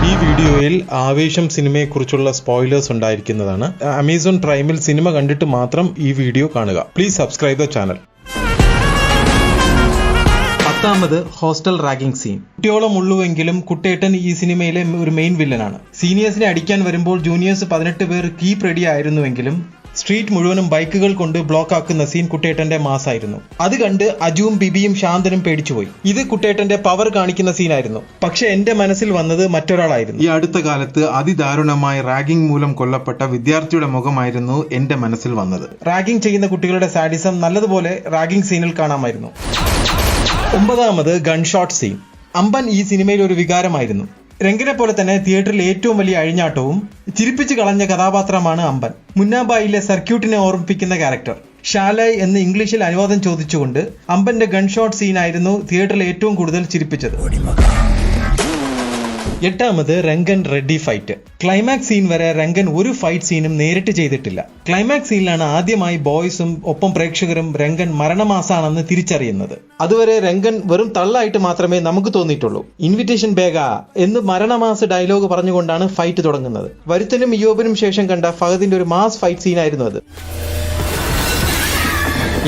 ഈ വീഡിയോയിൽ ആവേശം സിനിമയെക്കുറിച്ചുള്ള സ്പോയിലേഴ്സ് ഉണ്ടായിരിക്കുന്നതാണ്. ആമസോൺ പ്രൈമിൽ സിനിമ കണ്ടിട്ട് മാത്രം ഈ വീഡിയോ കാണുക. Please subscribe the channel. 10ാമത് ഹോസ്റ്റൽ റാഗിംഗ് സീൻ. കുട്ടിയോളം ഉള്ളുവെങ്കിലും കുട്ടേട്ടൻ ഈ സിനിമയിലെ ഒരു മെയിൻ വില്ലനാണ്. സീനിയേഴ്സിനെ അടിക്കാൻ വരുമ്പോൾ ജൂനിയേഴ്സ് 18 പേർ കീപ്പ് റെഡി ആയിരുന്നുവെങ്കിലും സ്ട്രീറ്റ് മുഴുവനും ബൈക്കുകൾ കൊണ്ട് ബ്ലോക്ക് ആക്കുന്ന സീൻ കുട്ടേട്ടന്റെ മാസായിരുന്നു. അത് കണ്ട് അജുവും ബിബിയും ശാന്തനും പേടിച്ചുപോയി. ഇത് കുട്ടേട്ടന്റെ പവർ കാണിക്കുന്ന സീനായിരുന്നു. പക്ഷെ എന്റെ മനസ്സിൽ വന്നത് മറ്റൊരാളായിരുന്നു. ഈ അടുത്ത കാലത്ത് അതിദാരുണമായ റാഗിംഗ് മൂലം കൊല്ലപ്പെട്ട വിദ്യാർത്ഥിയുടെ മുഖമായിരുന്നു എന്റെ മനസ്സിൽ വന്നത്. റാഗിംഗ് ചെയ്യുന്ന കുട്ടികളുടെ സാഡിസം നല്ലതുപോലെ റാഗിംഗ് സീനിൽ കാണാമായിരുന്നു. 9ാമത് ഗൺഷോട്ട് സീൻ. അമ്പൻ ഈ സിനിമയിൽ ഒരു വികാരമായിരുന്നു. രംഗനെ പോലെ തന്നെ തിയേറ്ററിൽ ഏറ്റവും വലിയ അഴിഞ്ഞാട്ടവും ചിരിപ്പിച്ചു കളഞ്ഞ കഥാപാത്രമാണ് അമ്പൻ. മുന്നാബായിലെ സർക്യൂട്ടിനെ ഓർമ്മിപ്പിക്കുന്ന ക്യാരക്ടർ. ഷാലായ് എന്ന് ഇംഗ്ലീഷിൽ അനുവാദം ചോദിച്ചുകൊണ്ട് അമ്പന്റെ ഗൺഷോട്ട് സീനായിരുന്നു തിയേറ്ററിൽ ഏറ്റവും കൂടുതൽ ചിരിപ്പിച്ചത്. 8ാമത് Rangan Reddy fight. Climax scene വരെ രംഗൻ ഒരു ഫൈറ്റ് സീനും നേരിട്ട് ചെയ്തിട്ടില്ല. ക്ലൈമാക്സ് സീനിലാണ് ആദ്യമായി ബോയ്സും ഒപ്പം പ്രേക്ഷകരും രംഗൻ മരണമാസാണെന്ന് തിരിച്ചറിയുന്നത്. അതുവരെ രംഗൻ വെറും തള്ളായിട്ട് മാത്രമേ നമുക്ക് തോന്നിയിട്ടുള്ളൂ. ഇൻവിറ്റേഷൻ ബേഗ എന്ന് മരണമാസ് ഡയലോഗ് പറഞ്ഞുകൊണ്ടാണ് ഫൈറ്റ് തുടങ്ങുന്നത്. വരുത്തനും ഇയോബിനും ശേഷം കണ്ട ഫഹദിന്റെ ഒരു മാസ് ഫൈറ്റ് സീനായിരുന്നു അത്.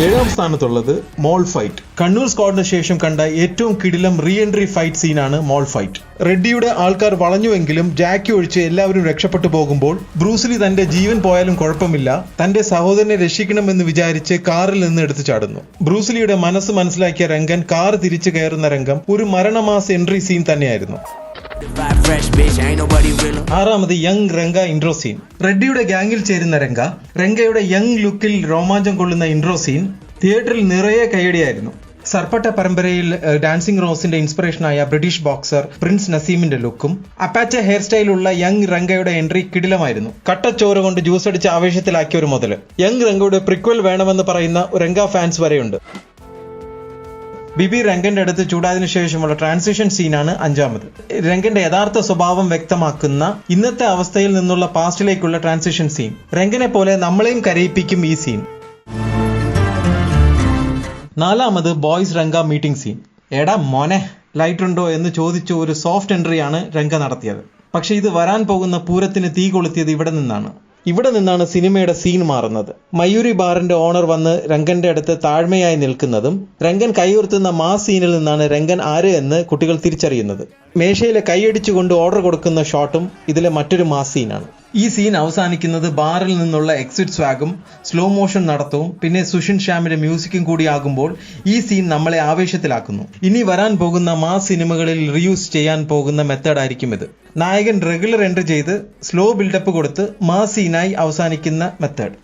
7ാം സ്ഥാനത്തുള്ളത് മോൾ ഫൈറ്റ്. കണ്ണൂർ സ്ക്വാഡിന് ശേഷം കണ്ട ഏറ്റവും കിടിലം റീ എൻട്രി ഫൈറ്റ് സീനാണ് മോൾ ഫൈറ്റ്. റെഡ്ഡിയുടെ ആൾക്കാർ വളഞ്ഞുവെങ്കിലും ജാക്കി ഒഴിച്ച് എല്ലാവരും രക്ഷപ്പെട്ടു പോകുമ്പോൾ ബ്രൂസ്ലി തന്റെ ജീവൻ പോയാലും കുഴപ്പമില്ല, തന്റെ സഹോദരനെ രക്ഷിക്കണമെന്ന് വിചാരിച്ച് കാറിൽ നിന്ന് എടുത്തു ചാടുന്നു. ബ്രൂസ്ലിയുടെ മനസ്സ് മനസ്സിലാക്കിയ രംഗൻ കാർ തിരിച്ചു കയറുന്ന രംഗം ഒരു മരണമാസ് എൻട്രി സീൻ തന്നെയായിരുന്നു. 6ാമത് യങ് രംഗ ഇൻട്രോ സീൻ. റെഡ്ഡിയുടെ ഗ്യാങ്ങിൽ ചേരുന്ന രംഗയുടെ യങ് ലുക്കിൽ രോമാഞ്ചം കൊള്ളുന്ന ഇൻട്രോ സീൻ തിയേറ്ററിൽ നിറയെ കയ്യടിയായിരുന്നു. സർപ്പട്ട പരമ്പരയിൽ ഡാൻസിംഗ് റോസിന്റെ ഇൻസ്പിറേഷനായ ബ്രിട്ടീഷ് ബോക്സർ പ്രിൻസ് നസീമിന്റെ ലുക്കും അപ്പാച്ച ഹെയർ സ്റ്റൈലുള്ള യങ് രംഗയുടെ എൻട്രി കിടിലമായിരുന്നു. കട്ടച്ചോറ് കൊണ്ട് ജ്യൂസ് അടിച്ച് ആവേശത്തിലാക്കിയ ഒരു മുതല്. യങ് രംഗയുടെ പ്രിക്വൽ വേണമെന്ന് പറയുന്ന രംഗ ഫാൻസ് വരെയുണ്ട്. ബിബി രംഗന്റെ അടുത്ത് ചൂടായതിനു ശേഷമുള്ള ട്രാൻസിഷൻ സീനാണ് 5ാമത്. രംഗന്റെ യഥാർത്ഥ സ്വഭാവം വ്യക്തമാക്കുന്ന ഇന്നത്തെ അവസ്ഥയിൽ നിന്നുള്ള പാസ്റ്റിലേക്കുള്ള ട്രാൻസിഷൻ സീൻ. രംഗനെ പോലെ നമ്മളെയും കരയിപ്പിക്കും ഈ സീൻ. 4ാമത് ബോയ്സ് രംഗ മീറ്റിംഗ് സീൻ. എടാ മോനെ ലൈറ്റ് ഉണ്ടോ എന്ന് ചോദിച്ചു ഒരു സോഫ്റ്റ് എൻട്രിയാണ് രംഗ നടത്തിയത്. പക്ഷെ ഇത് വരാൻ പോകുന്ന പൂരത്തിന് തീ കൊളുത്തിയത് ഇവിടെ നിന്നാണ് സിനിമയുടെ സീൻ മാറുന്നത്. മയൂരി ബാറിന്റെ ഓണർ വന്ന് രംഗന്റെ അടുത്ത് താഴ്മയായി നിൽക്കുന്നതും രംഗൻ കൈയുയർത്തുന്ന മാസ് സീനിൽ നിന്നാണ് രംഗൻ ആര് എന്ന് കുട്ടികൾ തിരിച്ചറിയുന്നത്. മേശയിലെ കൈയടിച്ചുകൊണ്ട് ഓർഡർ കൊടുക്കുന്ന ഷോട്ടും ഇതിലെ മറ്റൊരു മാസ് സീനാണ്. ഈ സീൻ അവസാനിക്കുന്നത് ബാറിൽ നിന്നുള്ള എക്സിറ്റ് സ്വാഗും സ്ലോ മോഷൻ നടത്തവും പിന്നെ സുഷിൻ ശ്യാമിന്റെ മ്യൂസിക്കും കൂടി ആകുമ്പോൾ ഈ സീൻ നമ്മളെ ആവേശത്തിലാക്കുന്നു. ഇനി വരാൻ പോകുന്ന മാസ് സിനിമകളിൽ റീയൂസ് ചെയ്യാൻ പോകുന്ന മെത്തേഡ് ആയിരിക്കും ഇത്. നായകൻ റെഗുലർ എൻട്രി ചെയ്ത് സ്ലോ ബിൽഡപ്പ് കൊടുത്ത് മാസ് സീനായി അവസാനിക്കുന്ന മെത്തേഡ്.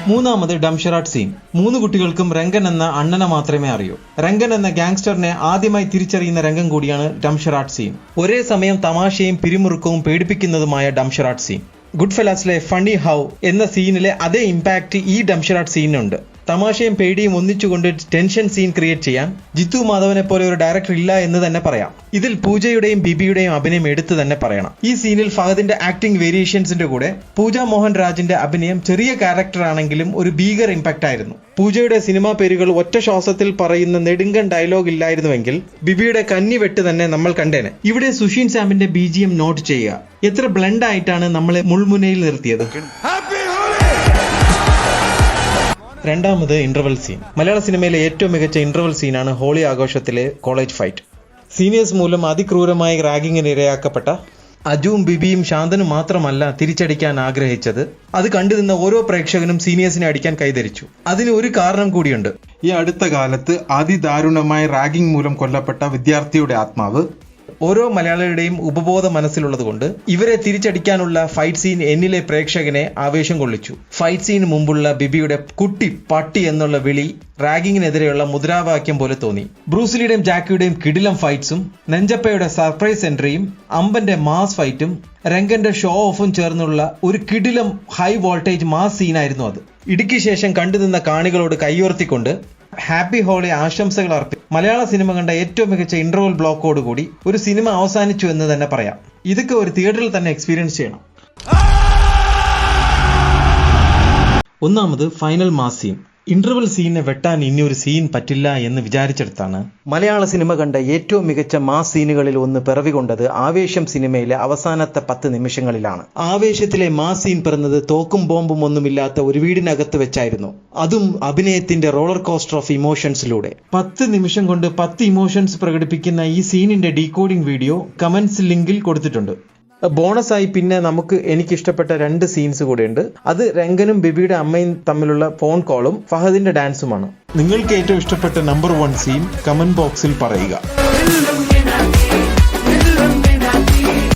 3ാമത് ഡംഷറാട്ട് സീൻ. 3 കുട്ടികൾക്കും രംഗൻ എന്ന അണ്ണനെ മാത്രമേ അറിയൂ. രംഗൻ എന്ന ഗാങ്സ്റ്ററിനെ ആദ്യമായി തിരിച്ചറിയുന്ന രംഗം കൂടിയാണ് ഡംഷറാട്ട് സീൻ. ഒരേ സമയം തമാശയും പിരിമുറുക്കവും പേടിപ്പിക്കുന്നതുമായ ഡംഷറാട്ട് സീൻ. ഗുഡ് ഫെലാസിലെ ഫണ്ണി ഹൗ എന്ന സീനിലെ അതേ ഇമ്പാക്ട് ഈ ഡംഷറാട്ട് സീനിനുണ്ട്. തമാശയും പേടിയും ഒന്നിച്ചുകൊണ്ട് ടെൻഷൻ സീൻ ക്രിയേറ്റ് ചെയ്യാൻ ജിത്തു മാധവനെ പോലെ ഒരു ഡയറക്ടർ ഇല്ല എന്ന് തന്നെ പറയാം. ഇതിൽ പൂജയുടെയും ബിബിയുടെയും അഭിനയം എടുത്തു തന്നെ പറയണം. ഈ സീനിൽ ഫഹദിന്റെ ആക്ടിംഗ് വേരിയേഷൻസിന്റെ കൂടെ പൂജ മോഹൻ രാജിന്റെ അഭിനയം ചെറിയ ക്യാരക്ടർ ആണെങ്കിലും ഒരു ഭീകർ ഇമ്പാക്ട് ആയിരുന്നു. പൂജയുടെ സിനിമാ പേരുകൾ ഒറ്റ ശ്വാസത്തിൽ പറയുന്ന നെടുങ്കൻ ഡയലോഗ് ഇല്ലായിരുന്നുവെങ്കിൽ ബിബിയുടെ കന്നിവെട്ട് തന്നെ നമ്മൾ കണ്ടേനെ. ഇവിടെ സുഷിൻ സാമിന്റെ BGM നോട്ട് ചെയ്യുക. എത്ര ബ്ലെൻഡ് ആയിട്ടാണ് നമ്മളെ മുൾമുനയിൽ നിർത്തിയത്. 2ാമത് ഇന്റർവൽ സീൻ. മലയാള സിനിമയിലെ ഏറ്റവും മികച്ച ഇന്റർവൽ സീനാണ് ഹോളി ആഘോഷത്തിലെ കോളേജ് ഫൈറ്റ്. സീനിയേഴ്സ് മൂലം അതിക്രൂരമായി റാഗിങ്ങിന് ഇരയാക്കപ്പെട്ട അജുവും ബിബിയും ശാന്തനും മാത്രമല്ല തിരിച്ചടിക്കാൻ ആഗ്രഹിച്ചത്. അത് കണ്ടുനിന്ന ഓരോ പ്രേക്ഷകനും സീനിയേഴ്സിനെ അടിക്കാൻ കൈധരിച്ചു. അതിന് ഒരു കാരണം കൂടിയുണ്ട്. ഈ അടുത്ത കാലത്ത് അതിദാരുണമായ റാഗിംഗ് മൂലം കൊല്ലപ്പെട്ട വിദ്യാർത്ഥിയുടെ ആത്മാവ് ഓരോ മലയാളിയുടെയും ഉപബോധ മനസ്സിലുള്ളതുകൊണ്ട് ഇവരെ തിരിച്ചടിക്കാനുള്ള ഫൈറ്റ് സീൻ എന്നിലെ പ്രേക്ഷകനെ ആവേശം കൊള്ളിച്ചു. ഫൈറ്റ് സീന് മുമ്പുള്ള ബിബിയുടെ കുട്ടി പട്ടി എന്നുള്ള വിളി റാഗിങ്ങിനെതിരെയുള്ള മുദ്രാവാക്യം പോലെ തോന്നി. ബ്രൂസ്ലിയുടെയും ജാക്കിയുടെയും കിടിലം ഫൈറ്റ്സും നെഞ്ചപ്പയുടെ സർപ്രൈസ് എൻട്രിയും അമ്പന്റെ മാസ് ഫൈറ്റും രംഗന്റെ ഷോ ഓഫും ചേർന്നുള്ള ഒരു കിടിലം ഹൈ വോൾട്ടേജ് മാസ് സീനായിരുന്നു അത്. ഇടുക്കി ശേഷം കണ്ടുനിന്ന കാണികളോട് കൈയുയർത്തിക്കൊണ്ട് ഹാപ്പി ഹോളി ആശംസകൾ അർപ്പിച്ചു. മലയാള സിനിമ കണ്ട ഏറ്റവും മികച്ച ഇന്റർവൽ ബ്ലോക്കോടുകൂടി ഒരു സിനിമ അവസാനിച്ചു എന്ന് തന്നെ പറയാം. ഇതൊക്കെ ഒരു തിയേറ്ററിൽ തന്നെ എക്സ്പീരിയൻസ് ചെയ്യണം. 1ാമത് ഫൈനൽ മാസ് സീൻ. ഇന്റർവെൽ സീനെ വെട്ടാൻ ഇനി ഒരു സീൻ പറ്റില്ല എന്ന് വിചാരിച്ചെടുത്താണ് മലയാള സിനിമ കണ്ട ഏറ്റവും മികച്ച മാസ് സീനുകളിൽ ഒന്ന് പിറവികൊണ്ടത് ആവേശം സിനിമയിലെ അവസാനത്തെ 10 നിമിഷങ്ങളിലാണ്. ആവേശത്തിലെ മാസ് സീൻ പിറന്നത് തോക്കും ബോംബും ഒന്നുമില്ലാത്ത ഒരു വീടിനകത്ത് വെച്ചായിരുന്നു. അതും അഭിനയത്തിന്റെ റോളർ കോസ്റ്റർ ഓഫ് ഇമോഷൻസിലൂടെ. 10 നിമിഷം കൊണ്ട് 10 ഇമോഷൻസ് പ്രകടിപ്പിക്കുന്ന ഈ സീനിന്റെ ഡീകോഡിംഗ് വീഡിയോ കമന്റ്സ് ലിങ്കിൽ കൊടുത്തിട്ടുണ്ട്. ബോണസായി പിന്നെ എനിക്കിഷ്ടപ്പെട്ട 2 സീൻസ് കൂടെയുണ്ട്. അത് രംഗനും ബിബിയുടെ അമ്മയും തമ്മിലുള്ള ഫോൺ കോളും ഫഹദിന്റെ ഡാൻസുമാണ്. നിങ്ങൾക്ക് ഏറ്റവും ഇഷ്ടപ്പെട്ട നമ്പർ 1 സീൻ കമന്റ് ബോക്സിൽ പറയുക.